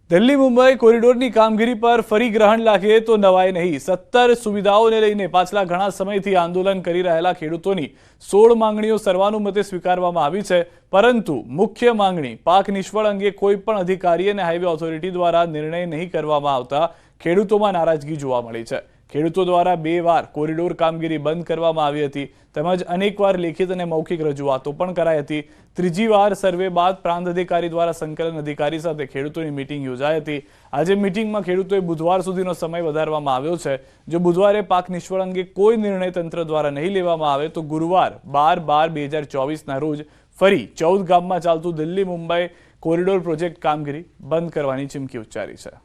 દિલ્હી મુંબઈ કોરિડોરની કામગીરી પર ફરી ગ્રહણ લાગે તો નવાય નહીં। 17 સુવિધાઓને લઈને પાછલા ઘણા સમયથી આંદોલન કરી રહેલા ખેડૂતોની 16 માંગણીઓ સર્વાનુમતે સ્વીકારવામાં આવી છે, પરંતુ મુખ્ય માંગણી પાક નિષ્ફળ અંગે કોઈ પણ અધિકારી અને હાઈવે ઓથોરિટી દ્વારા નિર્ણય નહીં કરવામાં આવતા ખેડૂતોમાં નારાજગી જોવા મળી છે। ખેડૂતો દ્વારા 2 વાર કોરિડોર કામગીરી બંધ કરવામાં આવી હતી, તેમજ અનેકવાર લેખિત અને મૌખિક રજૂઆતો પણ કરાઈ હતી। ત્રીજી વાર સર્વે બાદ પ્રાંત અધિકારી દ્વારા સંકલન અધિકારી સાથે ખેડૂતોની મીટિંગ યોજાઈ હતી। આજે મીટિંગમાં ખેડૂતોએ બુધવાર સુધીનો સમય વધારવામાં આવ્યો છે। જો બુધવારે પાક નિષ્ફળ અંગે કોઈ નિર્ણય તંત્ર દ્વારા નહીં લેવામાં આવે તો ગુરુવાર 12/12/2024ના રોજ ફરી 14 ગામમાં ચાલતું દિલ્હી મુંબઈ કોરિડોર પ્રોજેક્ટ કામગીરી બંધ કરવાની ચીમકી ઉચ્ચારી છે।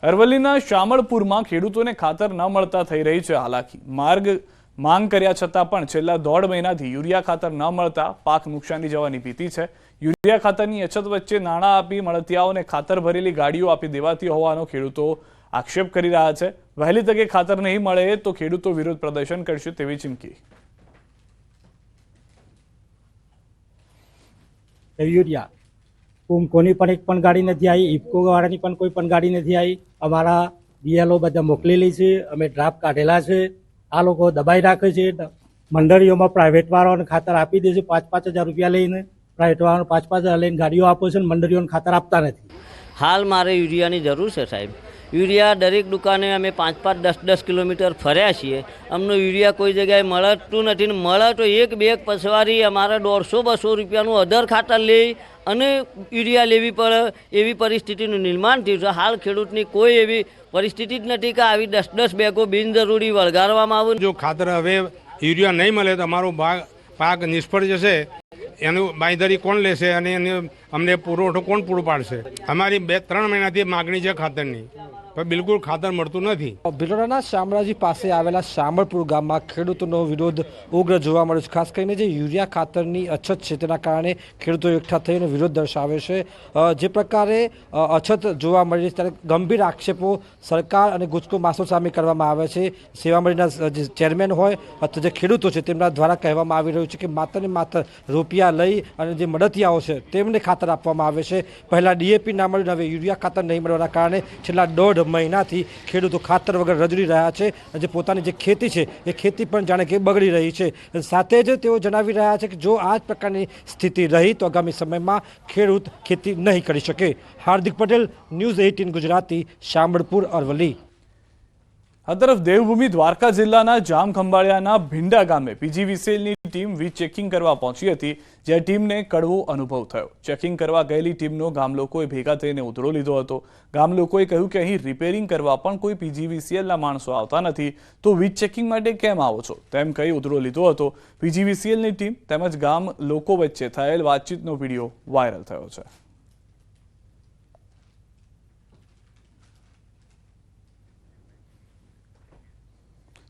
અરવલ્લીના શામળપુરમાં ખેડૂતોને ખાતર ન મળતા થઈ રહી છે હાલાકી। માંગ કર્યા છતાં પણ છેલ્લા 1.5 મહિનાથી યુરિયા ખાતર ન મળતા પાક નુકસાની જવાની ભીતિ છે। યુરિયા ખાતરની અછત વચ્ચે નાણાં આપી મળતિયાઓને ખાતર ભરેલી ગાડીઓ આપી દેવાતી હોવાનો ખેડૂતો આક્ષેપ કરી રહ્યા છે। વહેલી તકે ખાતર નહીં મળે તો ખેડૂતો વિરોધ પ્રદર્શન કરશે તેવી ચીમકી। યુરિયા કોની પણ એક પણ ગાડી નથી આવી, ઇફકો વાળાની પણ કોઈ પણ ગાડી નથી આવી। અમારા બીએલઓ બધા મોકલેલી છે, અમે ડ્રાફ્ટ કાઢેલા છે। આ લોકો દબાઈ રાખે છે। મંડળીઓમાં પ્રાઇવેટ વાળાઓને ખાતર આપી દે છે 5-5 હજાર રૂપિયા લઈને, પ્રાઇવેટ વાળાને 5-5 હજાર લઈને ગાડીઓ આપે છે, મંડળીઓને ખાતર આપતા નથી। હાલ મારે યુરિયાની જરૂર છે સાહેબ। યુરિયા દરેક દુકાને અમે 5-5, 10-10 કિલોમીટર ફર્યા છીએ, અમને યુરિયા કોઈ જગ્યાએ મળતું નથી। મળે તો એક બેગ પસવારી અમારે 150-200 રૂપિયાનું અધર ખાતર લઈ અને યુરિયા લેવી પડે એવી પરિસ્થિતિનું નિર્માણ થયું છે। હાલ ખેડૂતની કોઈ એવી પરિસ્થિતિ જ નથી કે આવી 10-10 બેગો બિનજરૂરી વળગાડવામાં આવે। જો ખાતર હવે યુરિયા નહીં મળે તો અમારો પાક નિષ્ફળ જશે। એનું બાંયધરી કોણ લેશે અને અમને પુરવઠો કોણ પૂરો પાડશે? અમારી 2-3 મહિનાથી માગણી છે ખાતરની, પણ બિલકુલ ખાતર મળતું નથી। ભિલોડાના શામળાજી પાસે આવેલા શામળપુર ગામમાં ખેડૂતોનો વિરોધ ઉગ્ર જોવા મળ્યો છે। ખાસ કરીને જે યુરિયા ખાતરની અછત છે તેના કારણે ખેડૂતો એકઠા થઈને વિરોધ દર્શાવે છે। જે પ્રકારે અછત જોવા મળી ત્યારે ગંભીર આક્ષેપો સરકાર અને ગુજકો માસો સામે કરવામાં આવે છે। સેવામળીના જે ચેરમેન હોય અથવા જે ખેડૂતો છે તેમના દ્વારા કહેવામાં આવી રહ્યું છે કે માત્ર ને માત્ર રૂપિયા લઈ અને જે મદતિયાઓ છે તેમને ખાતર આપવામાં આવે છે। પહેલાં ડીએપી ના મળ્યું, હવે યુરિયા ખાતર નહીં મળવાના કારણે છેલ્લા 1.5 મહિનાથી ખેડૂતો ખાતર વગર રજડી રહ્યા છે। જે પોતાની જે ખેતી છે એ ખેતી પણ જાણે કે બગડી રહી છે। સાથે જ તેઓ જણાવી રહ્યા છે કે જો આ જ પ્રકારની સ્થિતિ રહી તો આગામી સમયમાં ખેડૂત ખેતી નહીં કરી શકે। હાર્દિક પટેલ, ન્યૂઝ 18 ગુજરાતી, શામળપુર, અરવલ્લી। આ તરફ દેવભૂમિ દ્વારકા જિલ્લાના જામખંભાળિયાના ભીંડા ગામે પીજીવીસીએલની ટીમ વીજ ચેકિંગ કરવા પહોંચી હતી, જ્યાં ટીમને કડવો અનુભવ થયો। ચેકિંગ કરવા ગયેલી ટીમનો ગામ લોકોએ ભેગા થઈને ઉધડો લીધો હતો। ગામ લોકોએ કહ્યું કે અહીં રિપેરિંગ કરવા પણ કોઈ પીજીવીસીએલના માણસો આવતા નથી, તો વીજ ચેકિંગ માટે કેમ આવો છો તેમ કહી ઉધડો લીધો હતો। પીજીવીસીએલની ટીમ તેમજ ગામ લોકો વચ્ચે થયેલ વાતચીતનો વિડીયો વાયરલ થયો છે।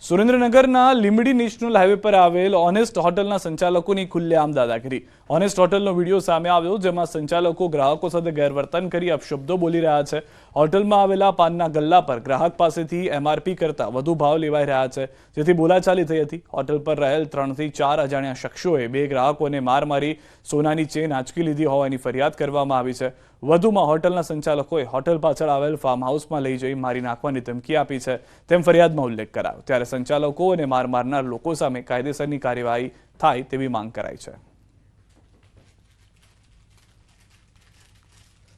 સુરેન્દ્રનગરના લીંબડી નેશનલ હાઈવે પર આવેલ ઓનેસ્ટ હોટલના સંચાલકોની ખુલ્લેઆમ દાદાગીરી। ઓનેસ્ટ હોટલનો વિડીયો સામે આવ્યો, જેમાં સંચાલકો ગ્રાહકો સાથે ગેરવર્તન કરી અપશબ્દો બોલી રહ્યા છે। હોટલમાં આવેલા પાનના ગલ્લા પર ગ્રાહક પાસેથી એમઆરપી કરતાં વધુ ભાવ લેવાઈ રહ્યા છે, જેથી બોલાચાલી થઈ હતી। હોટલ પર રહેલ 3 થી 4 અજાણ્યા શખ્સોએ 2 ગ્રાહકોને માર મારી સોનાની ચેન આંચકી લીધી હોવાની ફરિયાદ કરવામાં આવી છે। વધુમાં હોટલના સંચાલકોએ હોટલ પાછળ આવેલ ફાર્મ હાઉસમાં લઈ જઈ મારી નાખવાની ધમકી આપી છે તેમ ફરિયાદમાં ઉલ્લેખ કરાયો। ત્યારે સંચાલકો અને માર મારનાર લોકો સામે કાયદેસરની કાર્યવાહી થાય તેવી માંગ કરાઈ છે।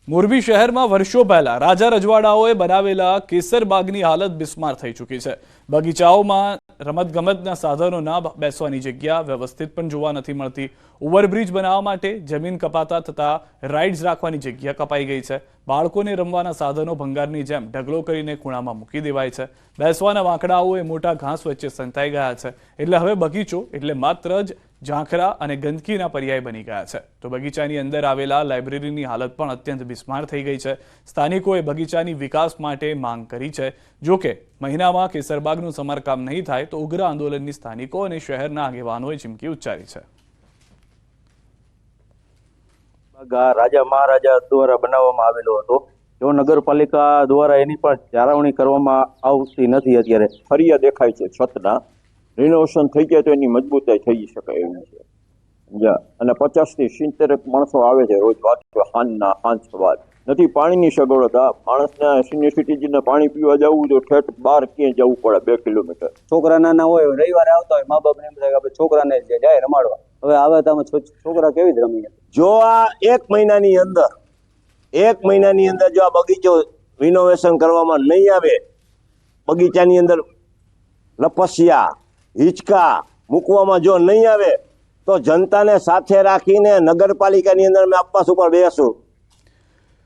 મોરબી શહેરમાં વર્ષો પહેલા રાજા રજવાડાઓએ બનાવેલા કેસરબાગની હાલત બિસ્માર થઈ ચૂકી છે। બગીચાઓમાં રમતગમતના સાધનો ના બેસવાની જગ્યા વ્યવસ્થિત પણ જોવા નથી મળતી। ઓવરબ્રિજ બનાવવા માટે જમીન કપાતા થતા રાઇડ્સ રાખવાની જગ્યા કપાઈ ગઈ છે। બાળકોને રમવાના સાધનો ભંગારની જેમ ઢગલો કરીને ખૂણામાં મૂકી દેવાય છે। બેસવાના વાંકડાઓ એ મોટા ઘાસ વચ્ચે સંતાઈ ગયા છે, એટલે હવે બગીચો એટલે માત્ર જ ઝાંખરા અને ગંદકીના પર્યાય બની ગયા છે। તો બગીચાની અંદર આવેલા લાઇબ્રેરીની હાલત પણ અત્યંત બિસ્માર થઈ ગઈ છે। સ્થાનિકોએ બગીચાની વિકાસ માટે માંગ કરી છે। જો કે મહિનામાં કેસરબાગનું સમારકામ નહીં થાય તો ઉગ્ર આંદોલનની સ્થાનિકો અને શહેરના આગેવાનોએ ચીમકી ઉચ્ચારી છે। રાજા મહારાજા દ્વારા બનાવવામાં આવેલો હતો, જો નગરપાલિકા દ્વારા એની પણ જાળવણી કરવામાં આવતી નથી। અત્યારે ફરિયા દેખાય છે, છતના રિનોવેશન થઈ જાય તો એની મજબૂતાઈ થઈ શકે એવી છે। અને 50 થી 70 માણસો આવે છે રોજ વાંચવા સાંજ સવાર. નથી પાણીની સગવડતા. માણસને સિનિયર સિટીઝનને પાણી પીવા જવું તો ઠેઠ બહાર ક્યાંય જવું પડે 2 કિલોમીટર. છોકરા નાના હોય રવિવારે આવતા હોય મા બાપને એમ થાય કે આપણે છોકરાને જાય રમાડવા. હવે આવે તો અમે છોકરા કેવી રીતે રમીએ? જો આ 1 મહિનાની અંદર જો આ બગીચો રિનોવેશન કરવામાં નહીં આવે, બગીચાની અંદર લપસિયા હિંચકા મૂકવામાં જો નહીં આવે તો જનતાને સાથે રાખીને નગરપાલિકાની અંદર અમે અપવાસ ઉપર બેસું.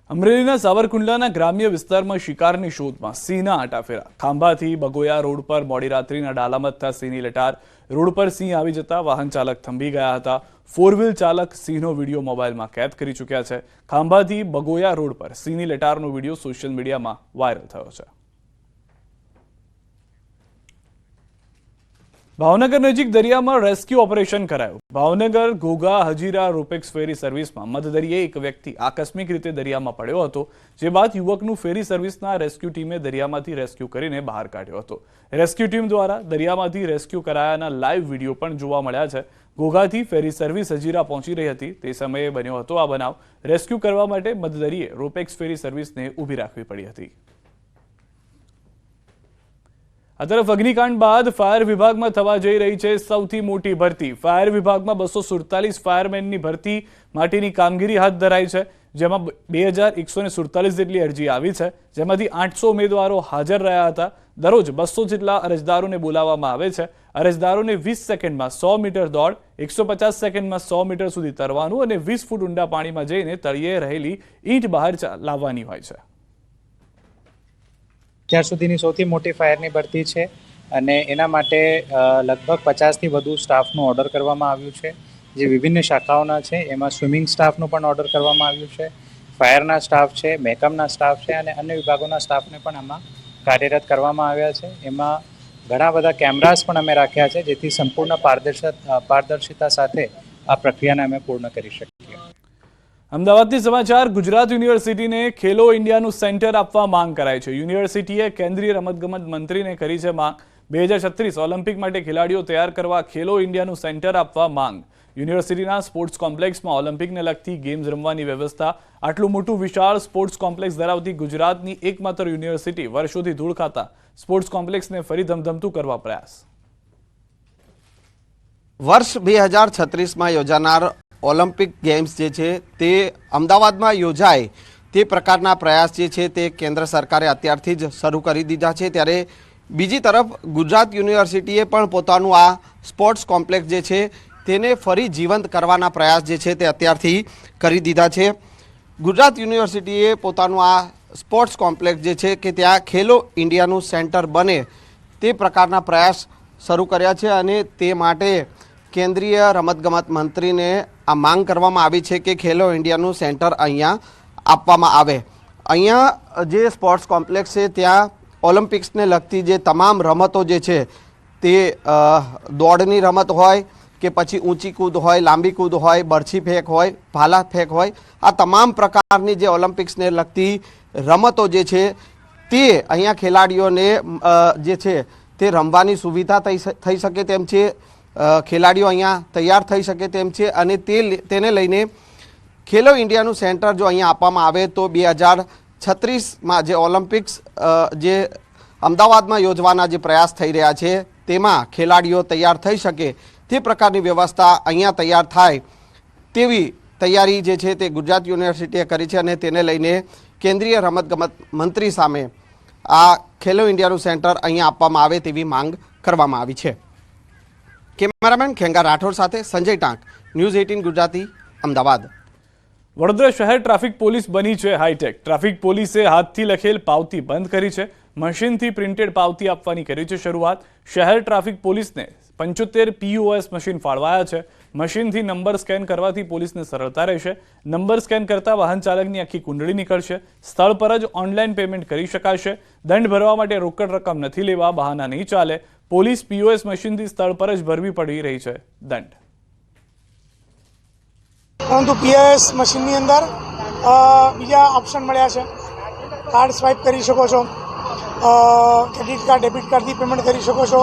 અમરેલીના સાવરકુંડલાના ગ્રામ્ય વિસ્તારમાં શિકારની શોધમાં સિંહના આટાફેરા. ખાંભાથી બગોયા રોડ પર મોડી રાત્રિના ડાલામાં થતા સિંહની લટાર. રોડ પર સિંહ આવી જતા વાહન ચાલક થંભી ગયા હતા. 4 વ્હીલ ચાલક સિંહનો વિડીયો મોબાઈલમાં કેદ કરી ચૂક્યા છે. ખાંભાથી બગોયા રોડ પર સિંહની લટારનો વિડીયો સોશિયલ મીડિયામાં વાયરલ થયો છે. ભાવનગર નજીક દરિયામાં રેસ્ક્યુ ઓપરેશન કરાયું. ભાવનગર ઘોઘા હજીરા રોપેક્સ ફેરી સર્વિસમાં મધદરિયે એક વ્યક્તિ આકસ્મિક રીતે દરિયામાં પડ્યો હતો, જે બાદ યુવકનું ફેરી સર્વિસના રેસ્ક્યુ ટીમે દરિયામાંથી રેસ્ક્યુ કરીને બહાર કાઢ્યો હતો. રેસ્ક્યુ ટીમ દ્વારા દરિયામાંથી રેસ્ક્યુ કરાયાના લાઈવ વિડીયો પણ જોવા મળ્યા છે. ઘોઘાથી ફેરી સર્વિસ હજીરા પહોંચી રહી હતી તે સમયે બન્યો હતો આ બનાવ. રેસ્ક્યુ કરવા માટે મધદરિયે રોપેક્સ ફેરી સર્વિસને ઊભી રાખવી પડી હતી. આ તરફ અગ્નિકાંડ બાદ ફાયર વિભાગમાં થવા જઈ રહી છે સૌથી મોટી ભરતી. ફાયર વિભાગમાં 247 ફાયરમેનની ભરતી માટેની કામગીરી હાથ ધરાઈ છે, જેમાં 2147 જેટલી અરજી આવી છે, જેમાંથી 800 ઉમેદવારો હાજર રહ્યા હતા. દરરોજ 200 જેટલા અરજદારોને બોલાવવામાં આવે છે. અરજદારોને 20 સેકન્ડમાં 100 મીટર દોડ, 150 સેકન્ડમાં 100 મીટર સુધી તરવાનું અને 20 ફૂટ ઊંડા પાણીમાં જઈને તળિયે રહેલી ઈંટ બહાર લાવવાની હોય છે. અત્યાર સુધીની સૌથી મોટી ફાયરની ભરતી છે અને એના માટે લગભગ 50થી વધુ સ્ટાફનું ઓર્ડર કરવામાં આવ્યું છે, જે વિભિન્ન શાખાઓના છે. એમાં સ્વિમિંગ સ્ટાફનું પણ ઓર્ડર કરવામાં આવ્યું છે, ફાયરના સ્ટાફ છે, મેકઅપના સ્ટાફ છે અને અન્ય વિભાગોના સ્ટાફને પણ આમાં કાર્યરત કરવામાં આવ્યા છે. એમાં ઘણા બધા કેમેરાસ પણ અમે રાખ્યા છે, જેથી સંપૂર્ણ પારદર્શિતા સાથે આ પ્રક્રિયાને અમે પૂર્ણ કરી શકીએ. અમદાવાદથી સમાચાર. ગુજરાત યુનિવર્સિટીને ખેલો ઇન્ડિયાનું સેન્ટર આપવા માંગ કરાઈ છે. યુનિવર્સિટીએ કેન્દ્રીય રમતગમત મંત્રીને કરી છે માંગ. 2036 ઓલિમ્પિક માટે ખેલાડીઓ તૈયાર કરવા ખેલો ઇન્ડિયાનું સેન્ટર આપવા માંગ. યુનિવર્સિટીના સ્પોર્ટ્સ કોમ્પ્લેક્સમાં ઓલિમ્પિકને લગતી ગેમ્સ રમવાની વ્યવસ્થા. આટલું મોટું વિશાળ સ્પોર્ટ્સ કોમ્પ્લેક્સ ધરાવતી ગુજરાતની એકમાત્ર યુનિવર્સિટી વર્ષોથી ધૂળ ખાતા સ્પોર્ટ્સ કોમ્પ્લેક્સને ફરી ધમધમતું કરવા પ્રયાસ. વર્ષ 2036માં યોજાનાર ઓલિમ્પિક ગેમ્સ જે છે તે અમદાવાદમાં યોજાય તે પ્રકારના પ્રયાસ જે છે તે કેન્દ્ર સરકારે અત્યારથી જ શરૂ કરી દીધા છે. ત્યારે બીજી તરફ ગુજરાત યુનિવર્સિટીએ પણ પોતાનું આ સ્પોર્ટ્સ કોમ્પ્લેક્સ જે છે તેને ફરી જીવંત કરવાના પ્રયાસ જે છે તે અત્યારથી કરી દીધા છે. ગુજરાત યુનિવર્સિટીએ પોતાનું આ સ્પોર્ટ્સ કોમ્પ્લેક્સ જે છે કે ત્યાં ખેલો ઇન્ડિયાનું સેન્ટર બને તે પ્રકારના પ્રયાસ શરૂ કર્યા છે અને તે માટે કેન્દ્રીય રમતગમત મંત્રીને આ માંગ કરવામાં આવી છે કે ખેલો ઇન્ડિયાનું સેન્ટર અહીંયા આપવામાં આવે. અહીંયા જે સ્પોર્ટ્સ કોમ્પ્લેક્સ છે ત્યાં ઓલિમ્પિક્સને લગતી જે તમામ રમતો જે છે તે દોડની રમત હોય કે પછી ઊંચી કૂદ હોય, લાંબી કૂદ હોય, બરછી ફેંક હોય, ભાલા ફેંક હોય, આ તમામ પ્રકારની જે ઓલિમ્પિક્સને લગતી રમતો જે છે તે અહીંયા ખેલાડીઓને જે છે તે રમવાની સુવિધા થઈ શકે તેમ છે. ખેલાડીઓ અહીંયા તૈયાર થઈ શકે તેમ છે અને તેને લઈને ખેલો ઇન્ડિયાનું સેન્ટર જો અહીંયા આપવામાં આવે તો 2036માં જે ઓલિમ્પિક્સ જે અમદાવાદમાં યોજવાના જે પ્રયાસ થઈ રહ્યા છે તેમાં ખેલાડીઓ તૈયાર થઈ શકે તે પ્રકારની વ્યવસ્થા અહીંયા તૈયાર થાય તેવી તૈયારી જે છે તે ગુજરાત યુનિવર્સિટીએ કરી છે અને તેને લઈને કેન્દ્રીય રમતગમત મંત્રી સામે આ ખેલો ઇન્ડિયાનું સેન્ટર અહીંયા આપવામાં આવે તેવી માંગ કરવામાં આવી છે. કેમેરામેન ખેંગા રાઠોડ સાથે સંજય ટાંક, ન્યૂઝ 18 ગુજરાતી, અમદાવાદ. વડોદરા શહેર ટ્રાફિક પોલીસ બની છે હાઈટેક. ટ્રાફિક પોલીસે હાથથી લખેલ પાવતી બંધ કરી છે. મશીનથી પ્રિન્ટેડ પાવતી આપવાની કરી છે શરૂઆત. શહેર ટ્રાફિક પોલીસને 75 POS મશીન ફાળવાયા છે. મશીનથી નંબર સ્કેન કરવાથી પોલીસને સરળતા રહેશે. નંબર સ્કેન કરતા વાહન ચાલકની આખી કુંડળી નીકળશે. સ્થળ પર જ ઓનલાઈન પેમેન્ટ કરી શકાશે. દંડ ભરવા માટે રોકડ રકમ નથી લેવા, બહાના નહીં ચાલે. પોલીસ POS મશીનથી સ્થળ પર જ ભરવી પડી રહી છે દંડ. પરંતુ POS મશીનની અંદર બીજા ઓપ્શન મળ્યા છે. કાર્ડ સ્વાઇપ કરી શકો છો, ક્રેડિટ કાર્ડ, ડેબિટ કાર્ડથી પેમેન્ટ કરી શકો છો,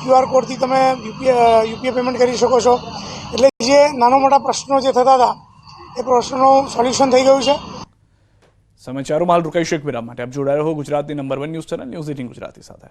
QR કોડથી તમે યુપીઆઈ પેમેન્ટ કરી શકો છો. એટલે જે નાના મોટા પ્રશ્નો જે થતા હતા એ પ્રશ્નોનું સોલ્યુશન થઈ ગયું છે. સમાચારોમાં હાલ રોકાઈશું એક વિરામ માટે. આપ જોડાયા રહો ગુજરાતની number 1 news channel news 18 Gujarati સાથે.